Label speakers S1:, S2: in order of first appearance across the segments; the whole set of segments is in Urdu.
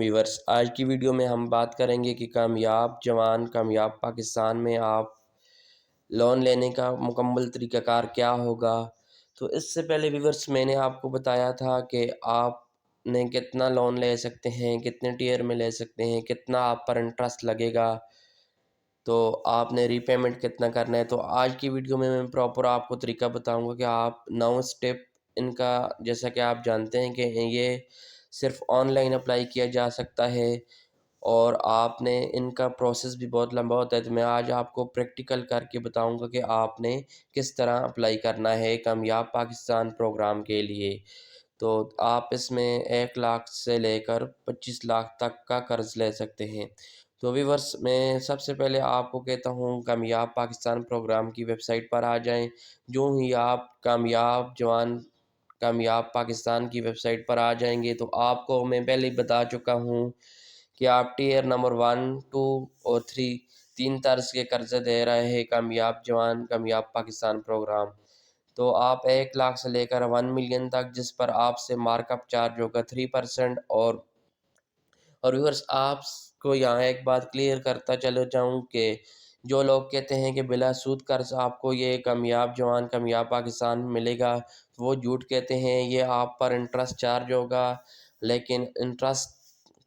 S1: ویورس آج کی ویڈیو میں ہم بات کریں گے کہ کامیاب جوان کامیاب پاکستان میں آپ لون لینے کا مکمل طریقہ کار کیا ہوگا۔ تو اس سے پہلے ویورس میں نے آپ کو بتایا تھا کہ آپ نے کتنا لون لے سکتے ہیں، کتنے ٹیئر میں لے سکتے ہیں، کتنا آپ پر انٹرسٹ لگے گا، تو آپ نے ری پیمنٹ کتنا کرنا ہے۔ تو آج کی ویڈیو میں پراپر آپ کو طریقہ بتاؤں گا کہ آپ 9 سٹیپ ان کا، جیسا کہ آپ جانتے ہیں کہ یہ صرف آن لائن اپلائی کیا جا سکتا ہے اور آپ نے ان کا پروسیس بھی بہت لمبا ہوتا ہے، تو میں آج آپ کو پریکٹیکل کر کے بتاؤں گا کہ آپ نے کس طرح اپلائی کرنا ہے کامیاب پاکستان پروگرام کے لیے۔ تو آپ اس میں 1 لاکھ سے لے کر 25 لاکھ تک کا قرض لے سکتے ہیں۔ تو ویورس میں سب سے پہلے آپ کو کہتا ہوں کامیاب پاکستان پروگرام کی ویب سائٹ پر آ جائیں۔ جو ہی آپ کامیاب جوان کامیاب پاکستان کی ویب سائٹ پر آ جائیں گے تو آپ کو میں پہلے ہی بتا چکا ہوں کہ آپ ٹیئر نمبر 1، 2 اور 3 تین طرز کے قرضے دے رہے ہیں کامیاب جوان کامیاب پاکستان پروگرام۔ تو آپ 1 لاکھ سے لے کر 1 ملین تک، جس پر آپ سے مارک اپ چارج ہوگا 3%۔ اور ویورس آپ کو یہاں ایک بات کلیئر کرتا چلو جاؤں کہ جو لوگ کہتے ہیں کہ بلا سود قرض آپ کو یہ کامیاب جوان کامیاب پاکستان ملے گا، وہ جھوٹ کہتے ہیں۔ یہ آپ پر انٹرسٹ چارج ہوگا، لیکن انٹرسٹ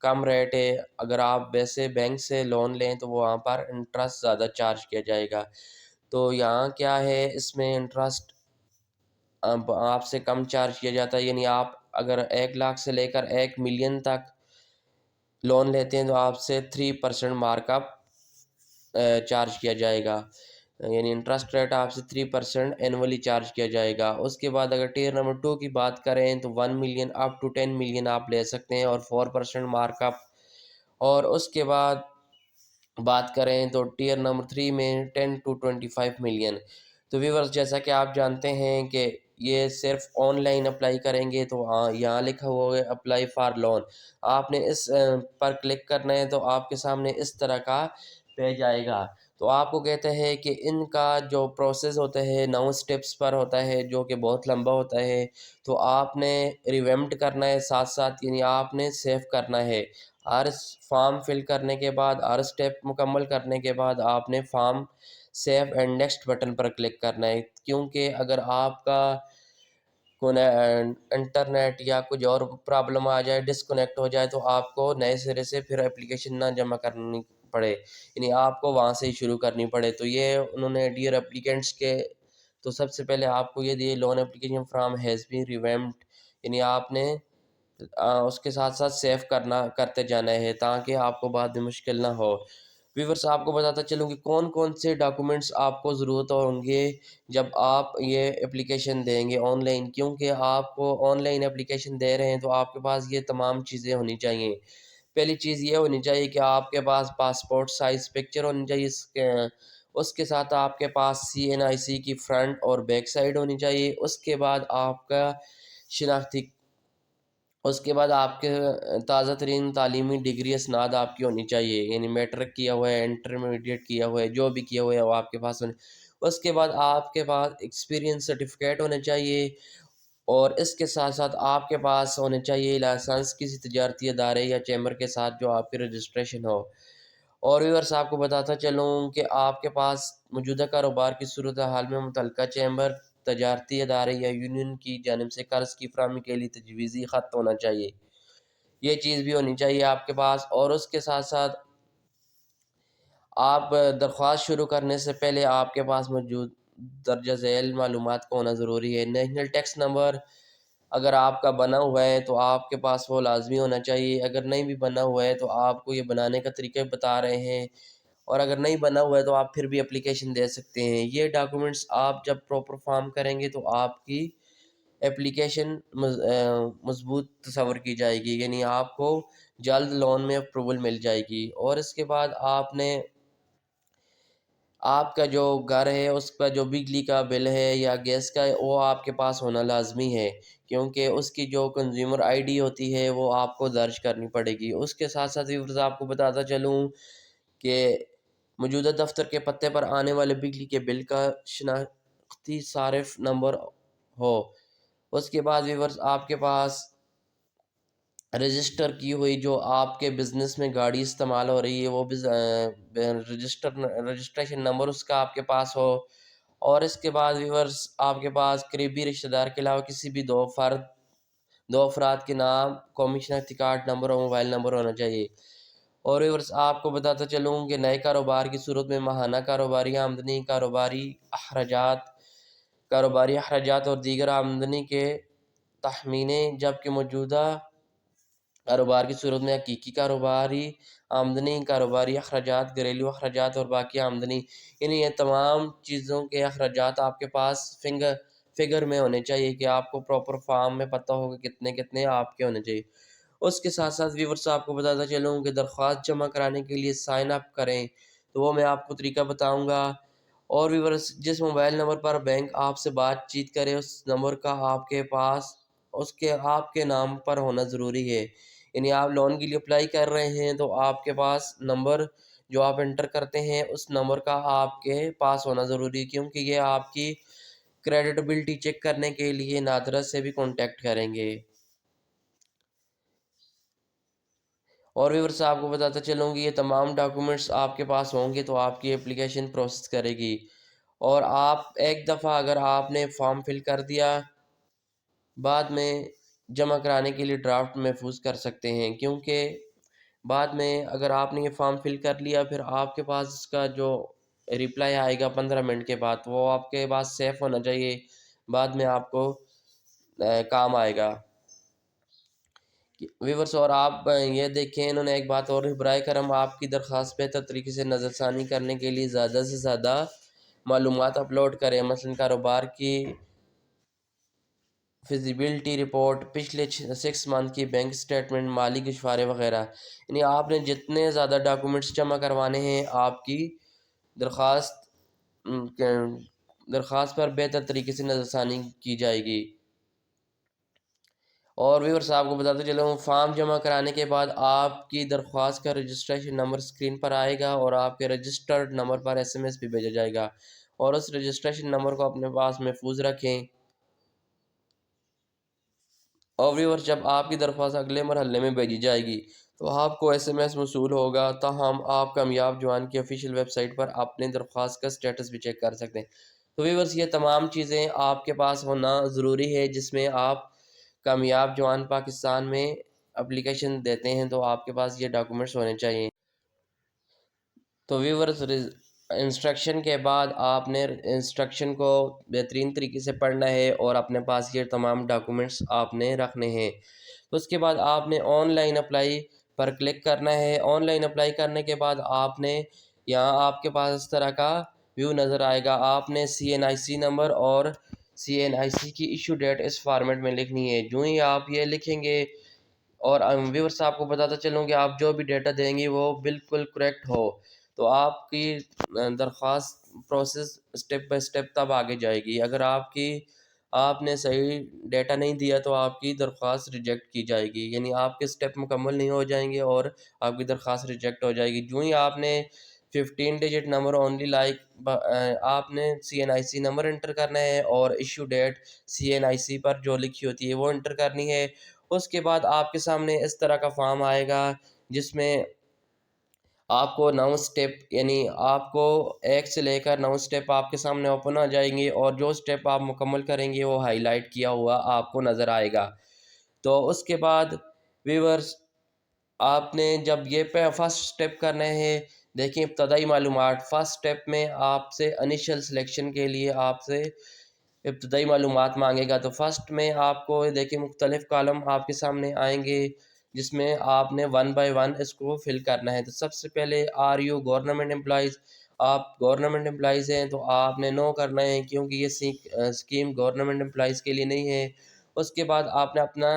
S1: کم ریٹ ہے۔ اگر آپ ویسے بینک سے لون لیں تو وہاں پر انٹرسٹ زیادہ چارج کیا جائے گا۔ تو یہاں کیا ہے، اس میں انٹرسٹ آپ سے کم چارج کیا جاتا ہے، یعنی آپ اگر 1 لاکھ سے لے کر 1 ملین تک لون لیتے ہیں تو آپ سے 3% مارک اپ چارج کیا جائے گا، یعنی انٹرسٹ ریٹ آپ سے 3% اینولی چارج کیا جائے گا۔ اس کے بعد اگر ٹیئر نمبر 2 کی بات کریں تو 1 ملین اپ ٹو 10 ملین آپ لے سکتے ہیں اور 4% مارک اپ۔ اور اس کے بعد بات کریں تو ٹیئر نمبر 3 میں 10 ٹو 25 ملین۔ تو ویورز جیسا کہ آپ جانتے ہیں کہ یہ صرف آن لائن اپلائی کریں گے تو یہاں لکھا ہوا ہے اپلائی فار لون، آپ نے اس پر کلک کرنا ہے تو آپ کے سامنے اس طرح کا پیج آئے گا۔ تو آپ کو کہتے ہیں کہ ان کا جو پروسیس ہوتا ہے 9 سٹیپس پر ہوتا ہے، جو کہ بہت لمبا ہوتا ہے، تو آپ نے ریویمپڈ کرنا ہے ساتھ ساتھ، یعنی آپ نے سیو کرنا ہے۔ ہر فارم فل کرنے کے بعد، ہر سٹیپ مکمل کرنے کے بعد آپ نے form save and next button per click کرنا ہے، کیونکہ اگر آپ کا انٹرنیٹ یا کچھ اور پرابلم آ جائے، ڈسکنیکٹ ہو جائے، تو آپ کو نئے سرے سے پھر اپلیکیشن نہ جمع کرنی پڑے، یعنی آپ کو وہاں سے ہی شروع کرنی پڑے۔ تو یہ انہوں نے ڈیئر اپلیکینٹس کے، تو سب سے پہلے آپ کو یہ دیے loan application from has been ریویمپڈ، یعنی آپ نے اس کے ساتھ ساتھ سیو کرتے جانا ہے تاکہ آپ کو بعد میں مشکل نہ ہو۔ ویورس آپ کو بتاتا چلوں کہ کون کون سے ڈاکومنٹس آپ کو ضرورت ہوں گے جب آپ یہ اپلیکیشن دیں گے آن لائن، کیونکہ آپ کو آن لائن اپلیکیشن دے رہے ہیں تو آپ کے پاس یہ تمام چیزیں ہونی چاہیے۔ پہلی چیز یہ ہونی چاہیے کہ آپ کے پاس پاسپورٹ سائز پکچر ہونی چاہیے، اس کے ساتھ آپ کے پاس CNIC کی فرنٹ اور بیک سائڈ ہونی چاہیے۔ اس کے بعد آپ کا شناختی، اس کے بعد آپ کے تازہ ترین تعلیمی ڈگری اسناد آپ کی ہونی چاہیے، یعنی میٹرک کیا ہوا ہے، انٹرمیڈیٹ کیا ہوا ہے، جو بھی کیا ہوا ہے وہ آپ کے پاس ہونے۔ اس کے بعد آپ کے پاس ایکسپیرینس سرٹیفکیٹ ہونے چاہیے، اور اس کے ساتھ ساتھ آپ کے پاس ہونے چاہیے لائسنس کسی تجارتی ادارے یا چیمبر کے ساتھ جو آپ کی رجسٹریشن ہو۔ اور ویورس آپ کو بتاتا چلوں کہ آپ کے پاس موجودہ کاروبار کی صورتحال میں متعلقہ چیمبر، تجارتی ادارے یا یونین کی جانب سے قرض کی فراہمی کے لیے تجویزی خط ہونا چاہیے، یہ چیز بھی ہونی چاہیے آپ کے پاس۔ اور اس کے ساتھ ساتھ آپ درخواست شروع کرنے سے پہلے آپ کے پاس موجود درجہ ذیل معلومات کو ہونا ضروری ہے۔ نیشنل ٹیکس نمبر اگر آپ کا بنا ہوا ہے تو آپ کے پاس وہ لازمی ہونا چاہیے، اگر نہیں بھی بنا ہوا ہے تو آپ کو یہ بنانے کا طریقہ بتا رہے ہیں، اور اگر نہیں بنا ہوا ہے تو آپ پھر بھی اپلیکیشن دے سکتے ہیں۔ یہ ڈاکومنٹس آپ جب پراپر فارم کریں گے تو آپ کی اپلیکیشن مضبوط تصور کی جائے گی، یعنی آپ کو جلد لون میں اپروول مل جائے گی۔ اور اس کے بعد آپ نے آپ کا جو گھر ہے اس کا جو بجلی کا بل ہے یا گیس کا ہے وہ آپ کے پاس ہونا لازمی ہے، کیونکہ اس کی جو کنزیومر ID ہوتی ہے وہ آپ کو درج کرنی پڑے گی۔ اس کے ساتھ ساتھ ویورز آپ کو بتاتا چلوں کہ موجودہ دفتر کے پتے پر آنے والے بجلی کے بل کا شناختی صارف نمبر ہو۔ اس کے بعد ویورز آپ کے پاس رجسٹر کی ہوئی جو آپ کے بزنس میں گاڑی استعمال ہو رہی ہے وہ رجسٹریشن نمبر اس کا آپ کے پاس ہو، اور اس کے بعد ویورز آپ کے پاس قریبی رشتہ دار کے علاوہ کسی بھی دو افراد کے نام، قومی شناختی کارڈ نمبر اور موبائل نمبر ہونا چاہیے۔ اور ویورز آپ کو بتاتا چلوں کہ نئے کاروبار کی صورت میں ماہانہ کاروباری آمدنی، کاروباری اخراجات اور دیگر آمدنی کے تخمینے، جبکہ موجودہ کاروبار کی صورت میں حقیقی کاروباری آمدنی، کاروباری اخراجات، گھریلو اخراجات اور باقی آمدنی، یعنی یہ تمام چیزوں کے اخراجات آپ کے پاس فگر میں ہونے چاہیے کہ آپ کو پراپر فارم میں پتہ ہوگا کتنے کتنے آپ کے ہونے چاہیے۔ اس کے ساتھ ساتھ ویورز آپ کو بتاتا چلوں کہ درخواست جمع کرانے کے لیے سائن اپ کریں، تو وہ میں آپ کو طریقہ بتاؤں گا۔ اور ویورز جس موبائل نمبر پر بینک آپ سے بات چیت کرے اس نمبر کا آپ کے نام پر ہونا ضروری ہے، یعنی آپ لون کے لیے اپلائی کر رہے ہیں تو آپ کے پاس نمبر جو آپ انٹر کرتے ہیں اس نمبر کا آپ کے پاس ہونا ضروری ہے، کیونکہ یہ آپ کی کریڈٹبلٹی چیک کرنے کے لیے نادرا سے بھی کانٹیکٹ کریں گے۔ اور ویورز آپ کو بتاتا چلوں گی یہ تمام ڈاکومنٹس آپ کے پاس ہوں گے تو آپ کی اپلیکیشن پروسیس کرے گی، اور آپ ایک دفعہ اگر آپ نے فارم فل کر دیا بعد میں جمع کرانے کے لیے ڈرافٹ محفوظ کر سکتے ہیں، کیونکہ بعد میں اگر آپ نے یہ فارم فل کر لیا پھر آپ کے پاس اس کا جو ریپلائی آئے گا 15 منٹ کے بعد وہ آپ کے پاس سیف ہونا چاہیے، بعد میں آپ کو کام آئے گا۔ ویورز اور آپ یہ دیکھیں انہوں نے ایک بات اور برائے کرم آپ کی درخواست بہتر طریقے سے نظر ثانی کرنے کے لیے زیادہ سے زیادہ معلومات اپلوڈ کریں، مثلا کاروبار کی فیزیبلٹی رپورٹ، پچھلے 6 منتھ کی بینک سٹیٹمنٹ، مالی گشوارے وغیرہ، یعنی آپ نے جتنے زیادہ ڈاکومنٹس جمع کروانے ہیں آپ کی درخواست پر بہتر طریقے سے نظر ثانی کی جائے گی۔ اور ویورز آپ کو بتاتے چلوں فارم جمع کرانے کے بعد آپ کی درخواست کا رجسٹریشن نمبر اسکرین پر آئے گا اور آپ کے رجسٹرڈ نمبر پر SMS بھی بھیجا جائے گا، اور اس رجسٹریشن نمبر کو اپنے پاس محفوظ رکھیں۔ اور ویورز جب آپ کی درخواست اگلے مرحلے میں بھیجی جائے گی تو آپ کو SMS موصول ہوگا، تاہم آپ کامیاب جوان کی آفیشیل ویب سائٹ پر اپنے درخواست کا سٹیٹس بھی چیک کر سکتے ہیں۔ تو ویورز یہ تمام چیزیں آپ کے پاس ہونا ضروری ہے، جس میں آپ کامیاب جوان پاکستان میں اپلیکیشن دیتے ہیں تو آپ کے پاس یہ ڈاکومنٹس ہونے چاہیے۔ تو ویورز انسٹرکشن کے بعد آپ نے انسٹرکشن کو بہترین طریقے سے پڑھنا ہے اور اپنے پاس یہ تمام ڈاکومنٹس آپ نے رکھنے ہیں۔ تو اس کے بعد آپ نے on line apply per click کرنا ہے۔ آن لائن اپلائی کرنے کے بعد آپ نے یہاں آپ کے پاس اس طرح کا ویو نظر آئے گا، آپ نے CNIC نمبر اور CNIC کی ایشو ڈیٹ اس فارمیٹ میں لکھنی ہے۔ جو ہی آپ یہ لکھیں گے، اور ویورز آپ کو بتاتا چلوں کہ آپ جو بھی ڈیٹا دیں گے وہ بالکل کریکٹ ہو تو آپ کی درخواست پروسیس سٹیپ بائی سٹیپ تب آگے جائے گی۔ اگر آپ نے صحیح ڈیٹا نہیں دیا تو آپ کی درخواست ریجیکٹ کی جائے گی، یعنی آپ کے سٹیپ مکمل نہیں ہو جائیں گے اور آپ کی درخواست ریجیکٹ ہو جائے گی۔ جو ہی آپ نے 15 ڈیجٹ نمبر اونلی آپ نے CNIC نمبر انٹر کرنا ہے اور ایشو ڈیٹ CNIC پر جو لکھی ہوتی ہے وہ انٹر کرنی ہے۔ اس کے بعد آپ کے سامنے اس طرح کا فارم آئے گا جس میں آپ کو 9 سٹیپ، یعنی آپ کو 1 سے لے کر 9 سٹیپ آپ کے سامنے اوپن آ جائیں گے، اور جو سٹیپ آپ مکمل کریں گے وہ ہائی لائٹ کیا ہوا آپ کو نظر آئے گا۔ تو اس کے بعد ویورز آپ نے جب یہ فرسٹ سٹیپ کرنا ہے، دیکھیں ابتدائی معلومات، فرسٹ سٹیپ میں آپ سے انیشل سلیکشن کے لیے آپ سے ابتدائی معلومات مانگے گا۔ تو فرسٹ میں آپ کو دیکھیں مختلف کالم آپ کے سامنے آئیں گے جس میں آپ نے 1 بائی 1 اس کو فل کرنا ہے۔ تو سب سے پہلے آر یو گورنمنٹ امپلائیز، آپ گورنمنٹ امپلائیز ہیں تو آپ نے نو کرنا ہے کیونکہ یہ اسکیم گورنمنٹ امپلائیز کے لیے نہیں ہے۔ اس کے بعد آپ نے اپنا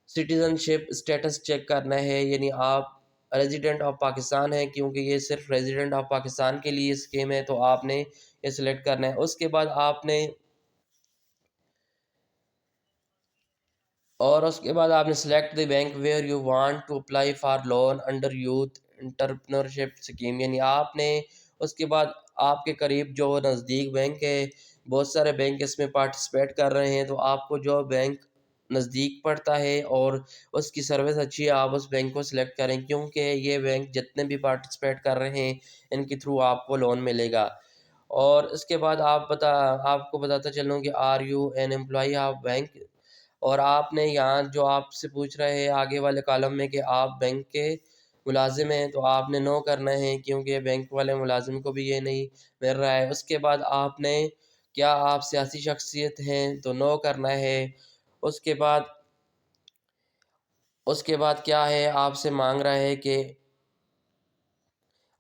S1: سٹیزن شپ اسٹیٹس چیک کرنا ہے، یعنی آپ ریزیڈنٹ آف پاکستان ہے، کیونکہ یہ صرف ریزیڈنٹ آف پاکستان کے لیے اسکیم ہے تو آپ نے یہ سلیکٹ کرنا ہے۔ اس کے بعد آپ نے select the bank where you want to apply for loan under youth entrepreneurship scheme, یعنی آپ نے اس کے بعد آپ کے قریب جو نزدیک بینک ہے، بہت سارے بینک اس میں پارٹیسپیٹ کر رہے ہیں تو آپ کو جو بینک نزدیک پڑتا ہے اور اس کی سروس اچھی ہے، آپ اس بینک کو سلیکٹ کریں، کیونکہ یہ بینک جتنے بھی پارٹیسپیٹ کر رہے ہیں ان کے تھرو آپ کو لون ملے گا۔ اور اس کے بعد آپ کو بتاتا چلوں کہ are you an employee of bank, اور آپ نے یہاں جو آپ سے پوچھ رہے ہیں آگے والے کالم میں کہ آپ بینک کے ملازم ہیں، تو آپ نے نو کرنا ہے، کیونکہ بینک والے ملازم کو بھی یہ نہیں مل رہا ہے۔ اس کے بعد آپ نے کیا آپ سیاسی شخصیت ہیں، تو نو کرنا ہے۔ اس کے بعد کیا ہے، آپ سے مانگ رہا ہے کہ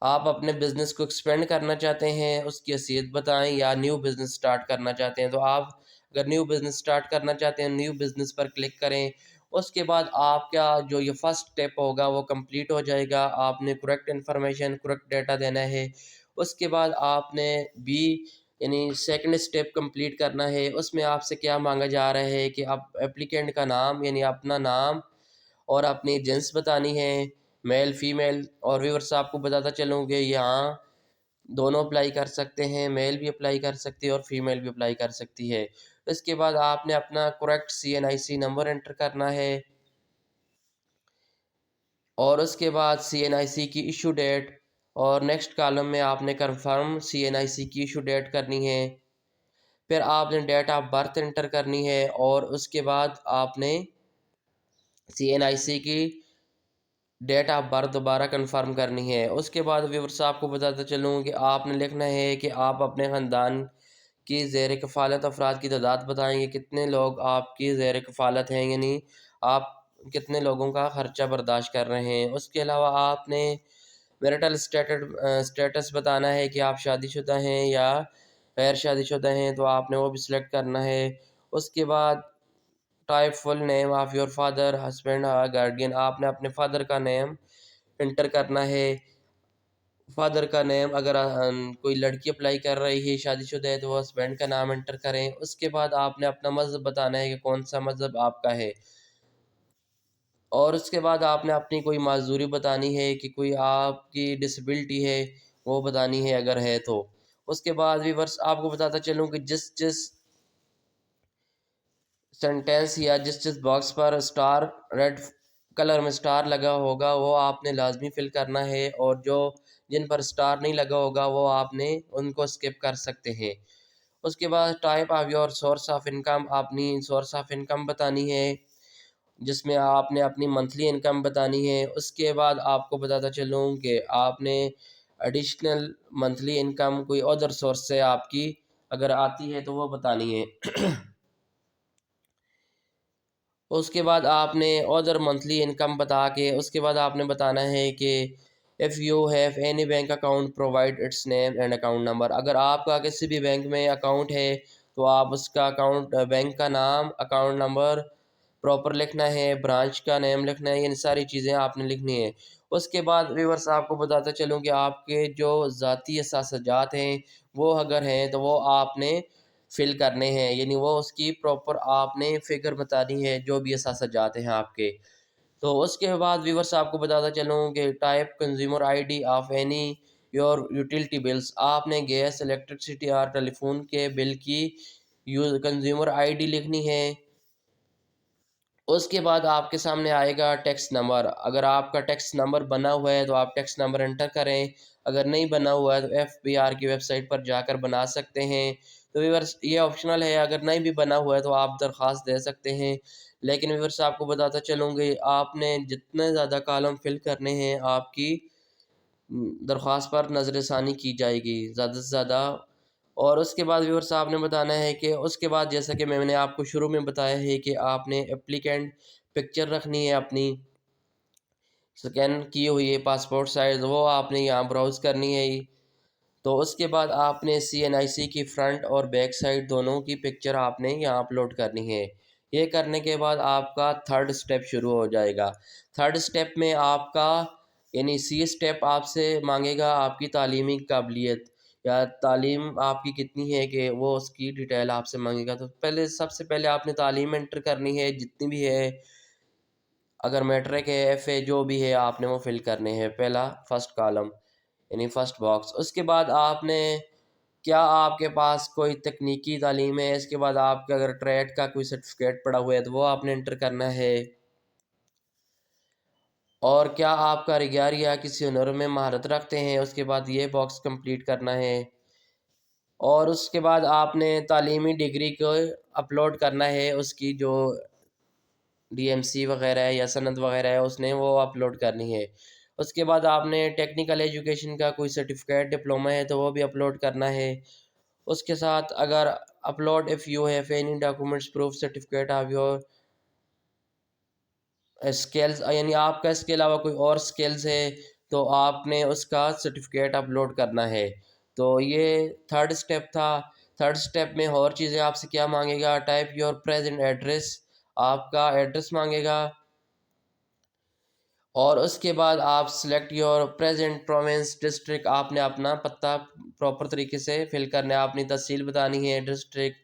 S1: آپ اپنے بزنس کو ایکسپینڈ کرنا چاہتے ہیں، اس کی حیثیت بتائیں، یا نیو بزنس سٹارٹ کرنا چاہتے ہیں۔ تو آپ اگر نیو بزنس سٹارٹ کرنا چاہتے ہیں، نیو بزنس پر کلک کریں۔ اس کے بعد آپ کا جو یہ فرسٹ اسٹیپ ہوگا وہ کمپلیٹ ہو جائے گا، آپ نے کریکٹ انفارمیشن کریکٹ ڈیٹا دینا ہے۔ اس کے بعد آپ نے بھی یعنی سیکنڈ اسٹیپ کمپلیٹ کرنا ہے۔ اس میں آپ سے کیا مانگا جا رہا ہے کہ آپ اپلیکینٹ کا نام یعنی اپنا نام اور اپنی جنس بتانی ہے، میل فیمیل۔ اور ویورس آپ کو بتاتا چلوں کہ یہاں دونوں اپلائی کر سکتے ہیں، میل بھی اپلائی کر سکتی ہے اور فیمیل بھی اپلائی کر سکتی ہے۔ اس کے بعد آپ نے اپنا کریکٹ CNIC نمبر انٹر کرنا ہے، اور اس کے بعد CNIC کی ایشو ڈیٹ، اور نیکسٹ کالم میں آپ نے کنفرم CNIC کی ایشو ڈیٹ کرنی ہے۔ پھر آپ نے ڈیٹ آف برتھ انٹر کرنی ہے، اور اس کے بعد آپ نے CNIC کی ڈیٹ آف برتھ دوبارہ کنفرم کرنی ہے۔ اس کے بعد ویورس آپ کو بتاتا چلوں کہ آپ نے لکھنا ہے کہ آپ اپنے خاندان کی زیر کفالت افراد کی تعداد بتائیں گے، کتنے لوگ آپ کی زیر کفالت ہیں، یعنی آپ کتنے لوگوں کا خرچہ برداشت کر رہے ہیں۔ اس کے علاوہ آپ نے میرٹل اسٹیٹس بتانا ہے کہ آپ شادی شدہ ہیں یا غیر شادی شدہ ہیں، تو آپ نے وہ بھی سلیکٹ کرنا ہے۔ اس کے بعد type full name of your father husband guardian, آپ نے اپنے فادر کا نیم انٹر کرنا ہے۔ فادر کا نیم اگر کوئی لڑکی اپلائی کر رہی ہے شادی شدہ ہے تو وہ ہسبینڈ کا نام انٹر کریں۔ اس کے بعد آپ نے اپنا مذہب بتانا ہے کہ کون سا مذہب آپ کا ہے، اور اس کے بعد آپ نے اپنی کوئی معذوری بتانی ہے کہ کوئی آپ کی ڈسیبلٹی ہے وہ بتانی ہے اگر ہے تو۔ اس کے بعد ویورس آپ کو بتاتا چلوں کہ جس سینٹینس یا جس باکس پر سٹار ریڈ کلر میں سٹار لگا ہوگا وہ آپ نے لازمی فل کرنا ہے، اور جن پر سٹار نہیں لگا ہوگا وہ آپ نے ان کو اسکپ کر سکتے ہیں۔ اس کے بعد type of your source of income, اپنی سورس آف انکم بتانی ہے جس میں آپ نے اپنی منتھلی انکم بتانی ہے۔ اس کے بعد آپ کو بتاتا چلوں کہ آپ نے ایڈیشنل منتھلی انکم کوئی ادر سورس سے آپ کی اگر آتی ہے تو وہ بتانی ہے۔ اس کے بعد آپ نے ادر منتھلی انکم بتا کے اس کے بعد آپ نے بتانا ہے کہ if you have any bank account provide it's name and account number, اگر آپ کا کسی بھی بینک میں اکاؤنٹ ہے تو آپ اس کا اکاؤنٹ بینک کا نام اکاؤنٹ نمبر پراپر لکھنا ہے، برانچ کا نیم لکھنا ہے، یہ ساری چیزیں آپ نے لکھنی ہے۔ اس کے بعد ویورس آپ کو بتاتا چلوں کہ آپ کے جو ذاتی احساسات ہیں وہ اگر ہیں تو وہ آپ نے فل کرنے ہیں، یعنی وہ اس کی پراپر آپ نے فگر بتانی ہے جو بھی احساسات ہیں آپ کے۔ تو اس کے بعد ویورس آپ کو بتاتا چلوں کہ type consumer ID of any your utility bills, آپ نے گیس الیکٹرسٹی اور ٹیلی فون کے بل کی کنزیومر ID لکھنی ہے۔ اس کے بعد آپ کے سامنے آئے گا ٹیکس نمبر، اگر آپ کا ٹیکس نمبر بنا ہوا ہے تو آپ ٹیکس نمبر انٹر کریں، اگر نہیں بنا ہوا ہے تو FBR کی ویب سائٹ پر جا کر بنا سکتے ہیں۔ تو ویورس یہ آپشنل ہے، اگر نہیں بھی بنا ہوا ہے تو آپ درخواست دے سکتے ہیں، لیکن ویورس آپ کو بتاتا چلوں گے آپ نے جتنے زیادہ کالم فل کرنے ہیں آپ کی درخواست پر نظر ثانی کی جائے گی زیادہ سے زیادہ۔ اور اس کے بعد ویورس آپ نے بتانا ہے کہ اس کے بعد جیسا کہ میں نے آپ کو شروع میں بتایا ہے کہ آپ نے اپلیکینٹ پکچر رکھنی ہے اپنی سکین کی ہوئی ہے پاسپورٹ سائز، وہ آپ نے یہاں براؤز کرنی ہے۔ تو اس کے بعد آپ نے CNIC کی فرنٹ اور بیک سائڈ دونوں کی پکچر آپ نے یہاں اپلوڈ کرنی ہے۔ یہ کرنے کے بعد آپ کا تھرڈ اسٹیپ شروع ہو جائے گا۔ تھرڈ اسٹیپ میں آپ کا یعنی C اسٹیپ آپ سے مانگے گا آپ کی تعلیمی قابلیت یا تعلیم آپ کی کتنی ہے کہ وہ اس کی ڈیٹیل آپ سے مانگے گا۔ تو سب سے پہلے آپ نے تعلیم انٹر کرنی ہے جتنی بھی ہے، اگر میٹرک ہے FA جو بھی ہے آپ نے وہ فل کرنے ہیں، پہلا فرسٹ کالم یعنی فرسٹ باکس۔ اس کے بعد آپ نے کیا آپ کے پاس کوئی تکنیکی تعلیم ہے، اس کے بعد آپ کا اگر ٹریڈ کا کوئی سرٹیفکیٹ پڑا ہوا ہے تو وہ آپ نے انٹر کرنا ہے، اور کیا آپ کاریگر یا کسی ہنر میں مہارت رکھتے ہیں، اس کے بعد یہ باکس کمپلیٹ کرنا ہے، اور اس کے بعد آپ نے تعلیمی ڈگری کو اپلوڈ کرنا ہے، اس کی جو ڈی ایم سی وغیرہ ہے یا سند وغیرہ ہے اس نے وہ اپلوڈ کرنی ہے۔ اس کے بعد آپ نے ٹیکنیکل ایجوکیشن کا کوئی سرٹیفکیٹ ڈپلوما ہے تو وہ بھی اپلوڈ کرنا ہے۔ اس کے ساتھ اگر upload if you have any documents proof certificate of your skills, یعنی آپ کا اس کے علاوہ کوئی اور اسکلز ہے تو آپ نے اس کا سرٹیفکیٹ اپلوڈ کرنا ہے۔ تو یہ تھرڈ اسٹیپ تھا۔ تھرڈ اسٹیپ میں اور چیزیں آپ سے کیا مانگے گا، ٹائپ یور پریزنٹ ایڈریس، آپ کا ایڈریس مانگے گا، اور اس کے بعد آپ select your present province district, آپ نے اپنا پتہ پراپر طریقے سے فل کرنا ہے، آپ نے تحصیل بتانی ہے، ڈسٹرکٹ،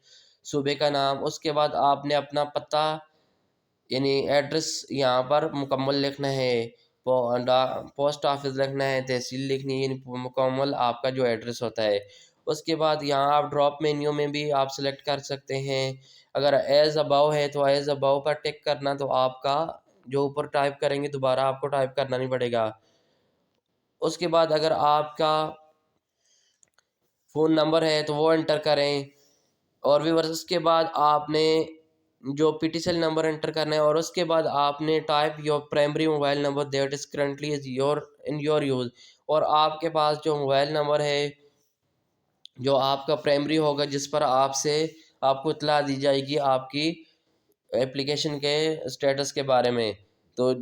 S1: صوبے کا نام، اس کے بعد آپ نے اپنا پتہ یعنی ایڈریس یہاں پر مکمل لکھنا ہے، پوسٹ آفس لکھنا ہے، تحصیل لکھنی ہے، یعنی مکمل آپ کا جو ایڈریس ہوتا ہے۔ اس کے بعد یہاں آپ ڈراپ مینیو میں بھی آپ سلیکٹ کر سکتے ہیں، اگر ایز اباؤ ہے تو ایز اباؤ پر ٹک کرنا، تو آپ کا جو اوپر ٹائپ کریں گے دوبارہ آپ کو ٹائپ کرنا نہیں پڑے گا۔ اس کے بعد اگر آپ کا فون نمبر ہے تو وہ انٹر کریں، اور ویورز اس کے بعد آپ نے جو P T cell number enter کرنا ہے، اور اس کے بعد آپ نے type your primary mobile number that is currently is your in your use, اور آپ کے پاس جو موبائل نمبر ہے جو آپ کا پرائمری ہوگا جس پر آپ کو اطلاع دی جائے گی آپ کی اپلیکیشن کے اسٹیٹس کے بارے میں، تو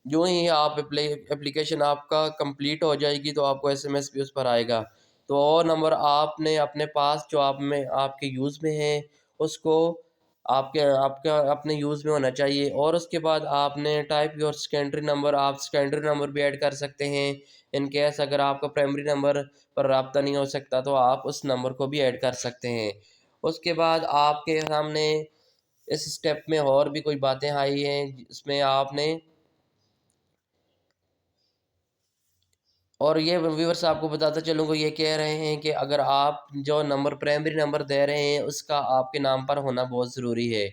S1: جو ہی آپ اپلیکیشن آپ کا کمپلیٹ ہو جائے گی تو آپ کو ایس ایم ایس بھی اس پر آئے گا، تو وہ نمبر آپ نے اپنے پاس جو آپ کے یوز میں ہیں اس کو آپ کا اپنے یوز میں ہونا چاہیے، اور اس کے بعد آپ نے ٹائپ یور سیکنڈری نمبر، آپ سیکنڈری نمبر بھی ایڈ کر سکتے ہیں ان کیس اگر آپ کا پرائمری نمبر پر رابطہ نہیں ہو سکتا تو آپ اس نمبر کو بھی ایڈ کر سکتے ہیں۔ اس کے بعد آپ کے سامنے اس سٹیپ میں اور بھی کوئی باتیں آئی ہیں، اس میں آپ نے، اور یہ ویورس آپ کو بتاتا چلوں گا، یہ کہہ رہے ہیں کہ اگر آپ جو نمبر پرائمری نمبر دے رہے ہیں اس کا آپ کے نام پر ہونا بہت ضروری ہے۔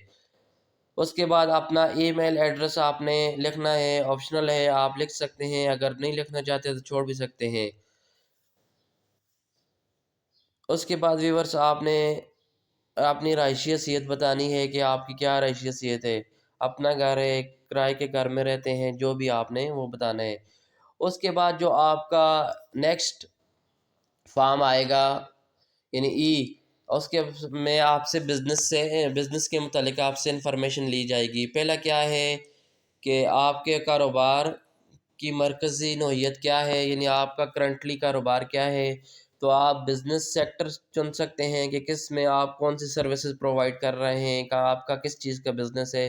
S1: اس کے بعد اپنا ای میل ایڈریس آپ نے لکھنا ہے، آپشنل ہے، آپ لکھ سکتے ہیں، اگر نہیں لکھنا چاہتے تو چھوڑ بھی سکتے ہیں۔ اس کے بعد ویورس آپ نے اپنی رہائشی حیثیت بتانی ہے کہ آپ کی کیا رہائشی حیثیت ہے، اپنا گھر ہے، کرائے کے گھر میں رہتے ہیں، جو بھی آپ نے وہ بتانا ہے۔ اس کے بعد جو آپ کا نیکسٹ فارم آئے گا یعنی اس کے میں آپ سے بزنس کے متعلق آپ سے انفارمیشن لی جائے گی۔ پہلا کیا ہے کہ آپ کے کاروبار کی مرکزی نوعیت کیا ہے، یعنی آپ کا کرنٹلی کاروبار کیا ہے، تو آپ بزنس سیکٹر چن سکتے ہیں کہ کس میں آپ کون سی سروسز پرووائڈ کر رہے ہیں، کہ آپ کا کس چیز کا بزنس ہے۔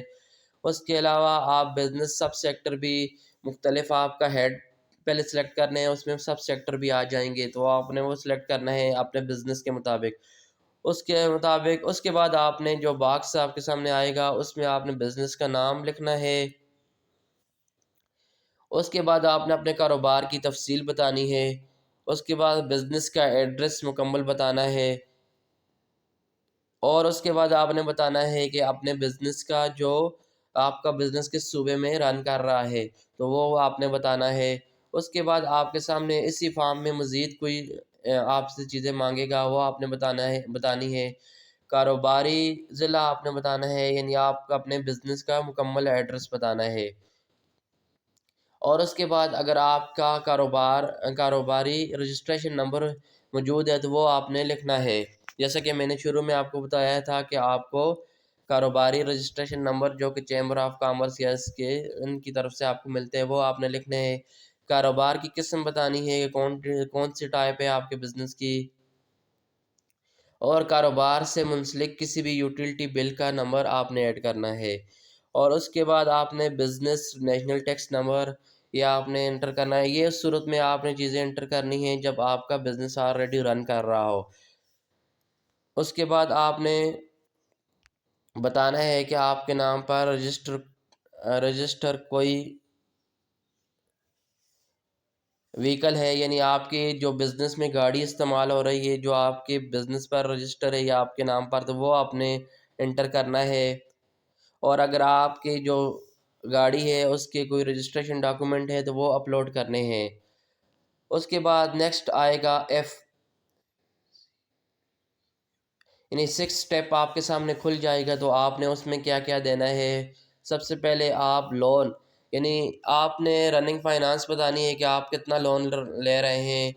S1: اس کے علاوہ آپ بزنس سب سیکٹر بھی مختلف آپ کا ہیڈ پہلے سلیکٹ کرنے ہیں، اس میں سب سیکٹر بھی آ جائیں گے تو آپ نے وہ سلیکٹ کرنا ہے اپنے بزنس کے مطابق۔ اس کے بعد آپ نے جو باکس آپ کے سامنے آئے گا اس میں آپ نے بزنس کا نام لکھنا ہے، اس کے بعد آپ نے اپنے کاروبار کی تفصیل بتانی ہے، اس کے بعد بزنس کا ایڈریس مکمل بتانا ہے، اور اس کے بعد آپ نے بتانا ہے کہ اپنے بزنس کا جو آپ کا بزنس کس صوبے میں رن کر رہا ہے تو وہ آپ نے بتانا ہے۔ اس کے بعد آپ کے سامنے اسی فارم میں مزید کوئی آپ سے چیزیں مانگے گا وہ آپ نے بتانی ہے، کاروباری ضلع آپ نے بتانا ہے، یعنی آپ کا اپنے بزنس کا مکمل ایڈریس بتانا ہے، اور اس کے بعد اگر آپ کا کاروباری رجسٹریشن نمبر موجود ہے تو وہ آپ نے لکھنا ہے، جیسا کہ میں نے شروع میں آپ کو بتایا تھا کہ آپ کو کاروباری رجسٹریشن نمبر جو کہ چیمبر آف کامرس یا اس کے ان کی طرف سے آپ کو ملتے ہیں وہ آپ نے لکھنے ہیں، کاروبار کی قسم بتانی ہے کہ کون سی ٹائپ ہے آپ کے بزنس کی، اور کاروبار سے منسلک کسی بھی یوٹیلٹی بل کا نمبر آپ نے ایڈ کرنا ہے، اور اس کے بعد آپ نے بزنس نیشنل ٹیکس نمبر یہ آپ نے انٹر کرنا ہے۔ یہ اس صورت میں آپ نے چیزیں انٹر کرنی ہیں جب آپ کا بزنس آلریڈی رن کر رہا ہو۔ اس کے بعد آپ نے بتانا ہے کہ آپ کے نام پر رجسٹر کوئی وہیکل ہے، یعنی آپ کے جو بزنس میں گاڑی استعمال ہو رہی ہے جو آپ کے بزنس پر رجسٹر ہے یا آپ کے نام پر، تو وہ آپ نے انٹر کرنا ہے۔ اور اگر آپ کے جو گاڑی ہے اس کے کوئی رجسٹریشن ڈاکومنٹ ہے تو وہ اپلوڈ کرنے ہیں۔ اس کے بعد نیکسٹ آئے گا ایف، یعنی 6 سٹیپ آپ کے سامنے کھل جائے گا۔ تو آپ نے اس میں کیا کیا دینا ہے؟ سب سے پہلے آپ لون، یعنی آپ نے رننگ فائنانس بتانی ہے کہ آپ کتنا لون لے رہے ہیں،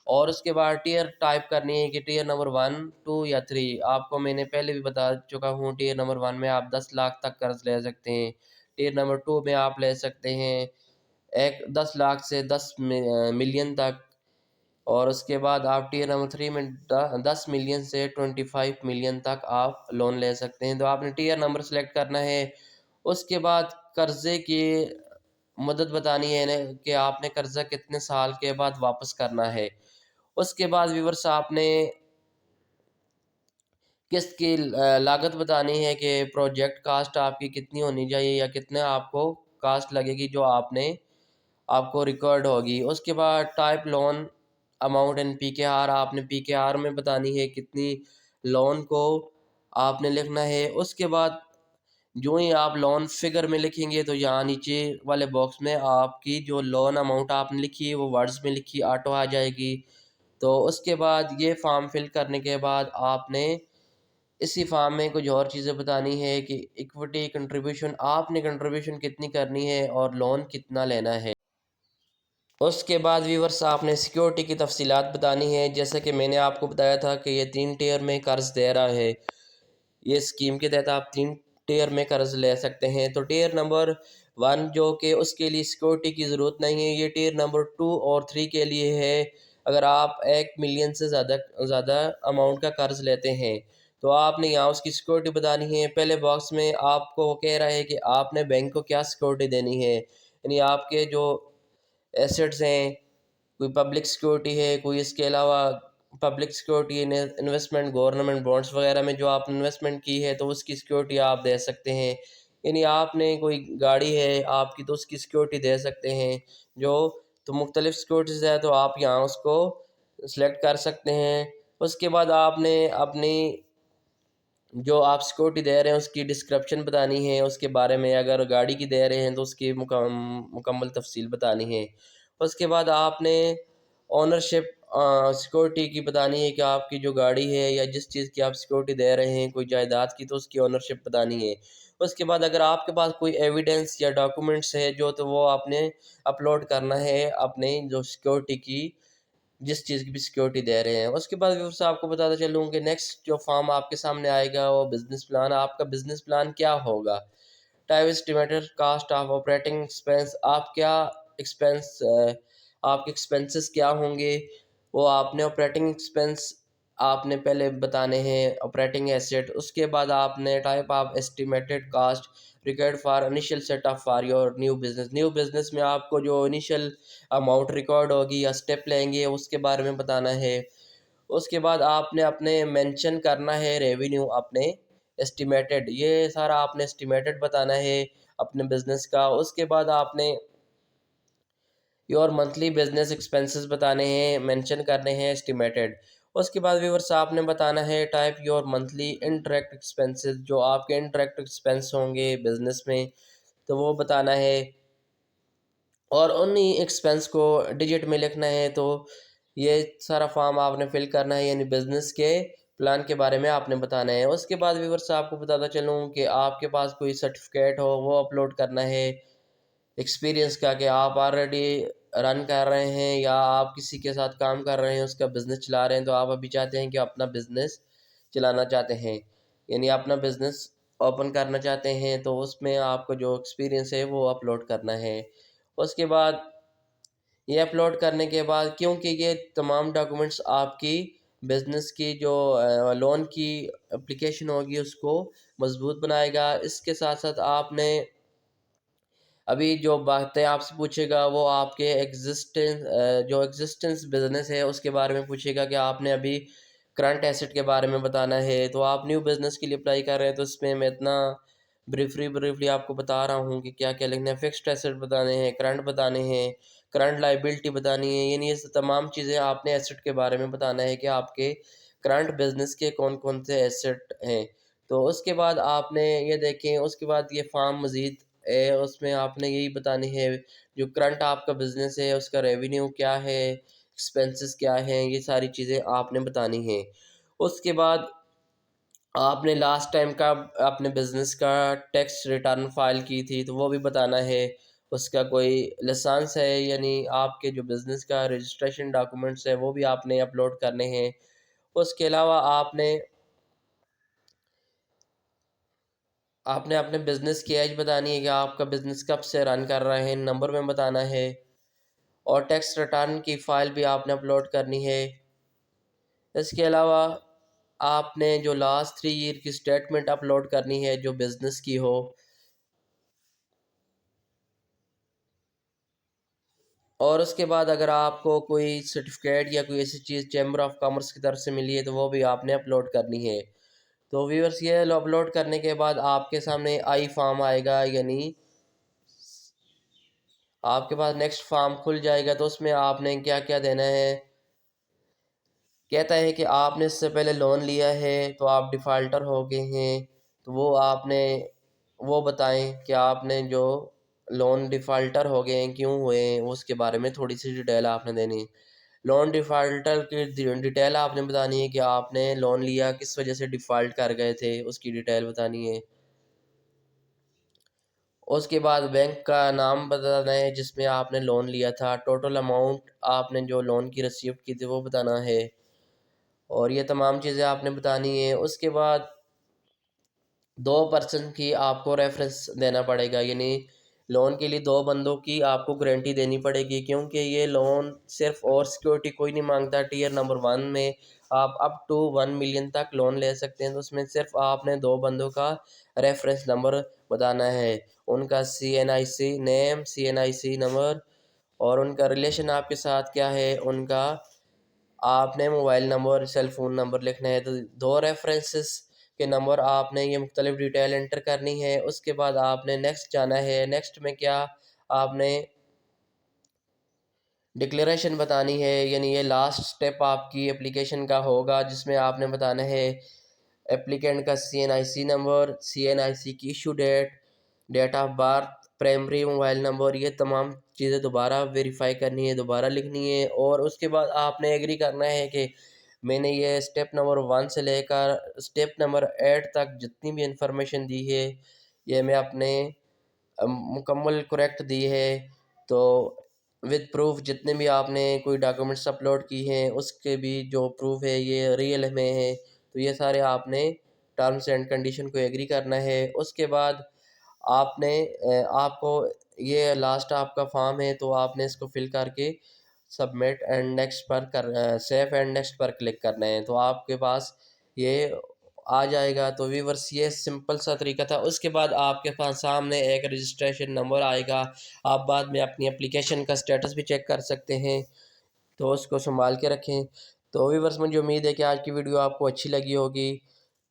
S1: اور اس کے بعد ٹیئر ٹائپ کرنی ہے کہ ٹیئر نمبر 1 2 یا 3۔ آپ کو میں نے پہلے بھی بتا چکا ہوں، ٹیئر نمبر 1 میں آپ 10 لاکھ تک قرض لے سکتے ہیں، ٹیئر نمبر 2 میں آپ لے سکتے ہیں 10 لاکھ سے 10 ملین تک، اور اس کے بعد آپ ٹیئر نمبر 3 میں 10 ملین سے 25 ملین تک آپ لون لے سکتے ہیں۔ تو آپ نے ٹیئر نمبر سلیکٹ کرنا ہے۔ اس کے بعد قرضے کی مدت بتانی ہے کہ آپ نے قرضہ کتنے سال کے بعد واپس کرنا ہے۔ اس کے بعد ویورس آپ نے قسط کی لاگت بتانی ہے کہ پروجیکٹ کاسٹ آپ کی کتنی ہونی چاہیے یا کتنے آپ کو کاسٹ لگے گی جو آپ کو ریکارڈ ہوگی۔ اس کے بعد type loan amount and P کے آر، آپ نے پی کے آر میں بتانی ہے کتنی لون کو آپ نے لکھنا ہے۔ اس کے بعد جو ہی آپ لون فگر میں لکھیں گے تو یہاں نیچے والے باکس میں آپ کی جو لون اماؤنٹ آپ نے لکھی ہے وہ ورڈز میں لکھی آٹو آ جائے گی۔ تو اس کے بعد یہ فارم فل کرنے کے بعد آپ نے اسی فارم میں کچھ اور چیزیں بتانی ہے کہ ایکوٹی کنٹریبیوشن آپ نے کنٹریبیوشن کتنی کرنی ہے اور لون کتنا لینا ہے۔ اس کے بعد ویورس آپ نے سیکیورٹی کی تفصیلات بتانی ہے، جیسے کہ میں نے آپ کو بتایا تھا کہ یہ 3 ٹیئر میں قرض دے رہا ہے، یہ اسکیم کے تحت آپ 3 ٹیئر میں قرض لے سکتے ہیں۔ تو ٹیئر نمبر 1 جو کہ اس کے لیے سیکیورٹی کی ضرورت نہیں ہے، یہ ٹیئر نمبر 2 اور 3 کے لیے ہے۔ اگر آپ 1 ملین سے زیادہ اماؤنٹ کا قرض لیتے ہیں تو آپ نے یہاں اس کی سیکیورٹی بتانی ہے۔ پہلے باکس میں آپ کو کہہ رہا ہے کہ آپ نے بینک کو کیا سیکیورٹی دینی ہے، یعنی آپ کے جو ایسٹس ہیں، کوئی پبلک سیکیورٹی ہے، کوئی اس کے علاوہ public security investment government bonds وغیرہ میں جو آپ نے انویسٹمنٹ کی ہے تو اس کی سیکیورٹی آپ دے سکتے ہیں۔ یعنی آپ نے کوئی گاڑی ہے آپ کی تو اس کی سیکیورٹی دے سکتے ہیں، تو مختلف سیکیورٹیز ہے تو آپ یہاں اس کو سلیکٹ کر سکتے ہیں۔ اس کے بعد آپ نے اپنی جو آپ سیکیورٹی دے رہے ہیں اس کی ڈسکرپشن بتانی ہے، اس کے بارے میں اگر گاڑی کی دے رہے ہیں تو اس کی مکمل تفصیل بتانی ہے۔ اس کے بعد آپ نے اونرشپ سیکیورٹی کی بتانی ہے کہ آپ کی جو گاڑی ہے یا جس چیز کی آپ سیکیورٹی دے رہے ہیں کوئی جائیداد کی تو اس کی اونرشپ بتانی ہے۔ اس کے بعد اگر آپ کے پاس کوئی ایویڈنس یا ڈاکومنٹس ہے تو وہ آپ نے اپلوڈ کرنا ہے اپنے جو سیکیورٹی کی جس چیز کی بھی سیکیورٹی دے رہے ہیں۔ اس کے بعد ویورس آپ کو بتاتا چلوں کہ نیکسٹ جو فارم آپ کے سامنے آئے گا وہ بزنس پلان، آپ کا بزنس پلان کیا ہوگا۔ Type estimated cost of operating expense, آپ کیا ایکسپینس آپ کے ایکسپینسز کیا ہوں گے، وہ آپ نے آپریٹنگ ایکسپینس آپ نے پہلے بتانے ہیں، آپریٹنگ ایسٹ۔ اس کے بعد آپ نے type of estimated cost record for initial set up for your new business میں آپ کو جو انیشیل اماؤنٹ ریکارڈ ہوگی یا اسٹیپ لیں گے اس کے بارے میں بتانا ہے۔ اس کے بعد آپ نے اپنے مینشن کرنا ہے ریونیو اپنے اسٹیمیٹڈ، یہ سارا آپ نے اسٹیمیٹڈ بتانا ہے اپنے بزنس کا۔ اس کے بعد آپ نے یور منتھلی بزنس ایکسپینسز بتانے ہیں، مینشن کرنے ہیں اسٹیمیٹڈ۔ اس کے بعد ویورس آپ نے بتانا ہے type your monthly interact expenses, جو آپ کے انٹریکٹ ایکسپینس ہوں گے بزنس میں تو وہ بتانا ہے، اور انہی ایکسپینس کو ڈیجٹ میں لکھنا ہے۔ تو یہ سارا فارم آپ نے فل کرنا ہے، یعنی بزنس کے پلان کے بارے میں آپ نے بتانا ہے۔ اس کے بعد ویورس آپ کو بتاتا چلوں کہ آپ کے پاس کوئی سرٹیفکیٹ ہو وہ اپلوڈ کرنا ہے ایکسپیرینس کا، کہ آپ آلریڈی رن کر رہے ہیں یا آپ کسی کے ساتھ کام کر رہے ہیں اس کا بزنس چلا رہے ہیں، تو آپ ابھی چاہتے ہیں کہ اپنا بزنس چلانا چاہتے ہیں، یعنی اپنا بزنس اوپن کرنا چاہتے ہیں، تو اس میں آپ کو جو ایکسپیرینس ہے وہ اپلوڈ کرنا ہے۔ اس کے بعد یہ اپلوڈ کرنے کے بعد، کیونکہ یہ تمام ڈاکومنٹس آپ کی بزنس کی جو لون کی اپلیکیشن ہوگی اس کو مضبوط بنائے گا۔ اس کے ساتھ ساتھ آپ نے ابھی جو باتیں آپ سے پوچھے گا وہ آپ کے ایگزسٹنس بزنس ہے اس کے بارے میں پوچھے گا کہ آپ نے ابھی کرنٹ ایسٹ کے بارے میں بتانا ہے۔ تو آپ نیو بزنس کے لیے اپلائی کر رہے ہیں تو اس میں اتنا بریفلی آپ کو بتا رہا ہوں کہ کیا کیا لکھنا ہے۔ فکسڈ ایسٹ بتانے ہیں، کرنٹ بتانے ہیں، کرنٹ لائبلٹی بتانی ہے، یعنی یہ تمام چیزیں آپ نے ایسٹ کے بارے میں بتانا ہے کہ آپ کے کرنٹ بزنس کے کون کون سے ایسٹ ہیں۔ تو اس کے بعد آپ نے یہ دیکھیں، اس کے بعد یہ فارم مزید ہے، اس میں آپ نے یہی بتانی ہے جو کرنٹ آپ کا بزنس ہے اس کا ریونیو کیا ہے، ایکسپینسز کیا ہیں، یہ ساری چیزیں آپ نے بتانی ہیں۔ اس کے بعد آپ نے لاسٹ ٹائم کا اپنے بزنس کا ٹیکس ریٹرن فائل کی تھی تو وہ بھی بتانا ہے، اس کا کوئی لائسنس ہے، یعنی آپ کے جو بزنس کا رجسٹریشن ڈاکومنٹس ہے وہ بھی آپ نے اپلوڈ کرنے ہیں۔ اس کے علاوہ آپ نے اپنے بزنس کی ایج بتانی ہے کہ آپ کا بزنس کب سے رن کر رہے ہیں، نمبر میں بتانا ہے، اور ٹیکس ریٹرن کی فائل بھی آپ نے اپلوڈ کرنی ہے۔ اس کے علاوہ آپ نے جو لاسٹ 3 ایئر کی سٹیٹمنٹ اپلوڈ کرنی ہے جو بزنس کی ہو، اور اس کے بعد اگر آپ کو کوئی سرٹیفکیٹ یا کوئی ایسی چیز چیمبر آف کامرس کی طرف سے ملی ہے تو وہ بھی آپ نے اپلوڈ کرنی ہے۔ تو ویورس یہ اپلوڈ کرنے کے بعد آپ کے سامنے آئی فارم آئے گا، یعنی آپ کے پاس نیکسٹ فارم کھل جائے گا۔ تو اس میں آپ نے کیا کیا دینا ہے، کہتا ہے کہ آپ نے اس سے پہلے لون لیا ہے تو آپ ڈیفالٹر ہو گئے ہیں، تو وہ آپ نے وہ بتائیں کہ آپ نے جو لون ڈیفالٹر ہو گئے ہیں کیوں ہوئے ہیں، اس کے بارے میں تھوڑی سی ڈیٹیل آپ نے دینی ہے۔ لون ڈیفالٹر کی ڈیٹیل آپ نے بتانی ہے کہ آپ نے لون لیا کس وجہ سے ڈیفالٹ کر گئے تھے، اس کی ڈیٹیل بتانی ہے۔ اس کے بعد بینک کا نام بتانا ہے جس میں آپ نے لون لیا تھا، ٹوٹل اماؤنٹ آپ نے جو لون کی ریسیپٹ کی تھی وہ بتانا ہے، اور یہ تمام چیزیں آپ نے بتانی ہیں۔ اس کے بعد 2 پرسن کی آپ کو ریفرنس دینا پڑے گا، یعنی لون کے لیے 2 بندوں کی آپ کو گارنٹی دینی پڑے گی، کیونکہ یہ لون صرف اور سیکورٹی کوئی نہیں مانگتا۔ ٹیئر نمبر 1 میں آپ اپ ٹو 1 ملین تک لون لے سکتے ہیں، تو اس میں صرف آپ نے 2 بندوں کا ریفرنس نمبر بتانا ہے، ان کا CNIC نیم، CNIC نمبر، اور ان کا ریلیشن آپ کے ساتھ کیا ہے، ان کا آپ نے mobile number, cell phone number لکھنا ہے۔ تو 2 ریفرنسز کے نمبر آپ نے یہ مختلف ڈیٹیل انٹر کرنی ہے۔ اس کے بعد آپ نے نیکسٹ جانا ہے۔ نیکسٹ میں کیا، آپ نے ڈکلیریشن بتانی ہے، یعنی یہ لاسٹ سٹیپ آپ کی اپلیکیشن کا ہوگا جس میں آپ نے بتانا ہے اپلیکینٹ کا CNIC نمبر، CNIC کی issue date, date of birth, primary mobile number, یہ تمام چیزیں دوبارہ ویریفائی کرنی ہے، دوبارہ لکھنی ہے، اور اس کے بعد آپ نے ایگری کرنا ہے کہ میں نے یہ اسٹیپ نمبر 1 سے لے کر اسٹیپ نمبر 8 تک جتنی بھی انفارمیشن دی ہے یہ میں اپنے مکمل کریکٹ دی ہے۔ تو ود پروف جتنے بھی آپ نے کوئی ڈاکومنٹس اپلوڈ کی ہیں اس کے بھی جو پروف ہے یہ ریئل میں ہے، تو یہ سارے آپ نے ٹرمز اینڈ کنڈیشن کو ایگری کرنا ہے۔ اس کے بعد آپ کو یہ لاسٹ آپ کا فارم ہے تو آپ نے اس کو فل کر کے submit and next per save and next per click کرنا ہے، تو آپ کے پاس یہ آ جائے گا۔ تو ویورس یہ سمپل سا طریقہ تھا۔ اس کے بعد آپ کے پاس سامنے ایک رجسٹریشن نمبر آئے گا، آپ بعد میں اپنی اپلیکیشن کا سٹیٹس بھی چیک کر سکتے ہیں، تو اس کو سنبھال کے رکھیں۔ تو ویورس مجھے امید ہے کہ آج کی ویڈیو آپ کو اچھی لگی ہوگی،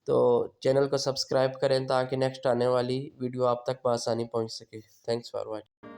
S1: تو چینل کو سبسکرائب کریں تاکہ نیکسٹ آنے والی ویڈیو آپ تک بآسانی پہنچ سکے۔ Thanks for watching.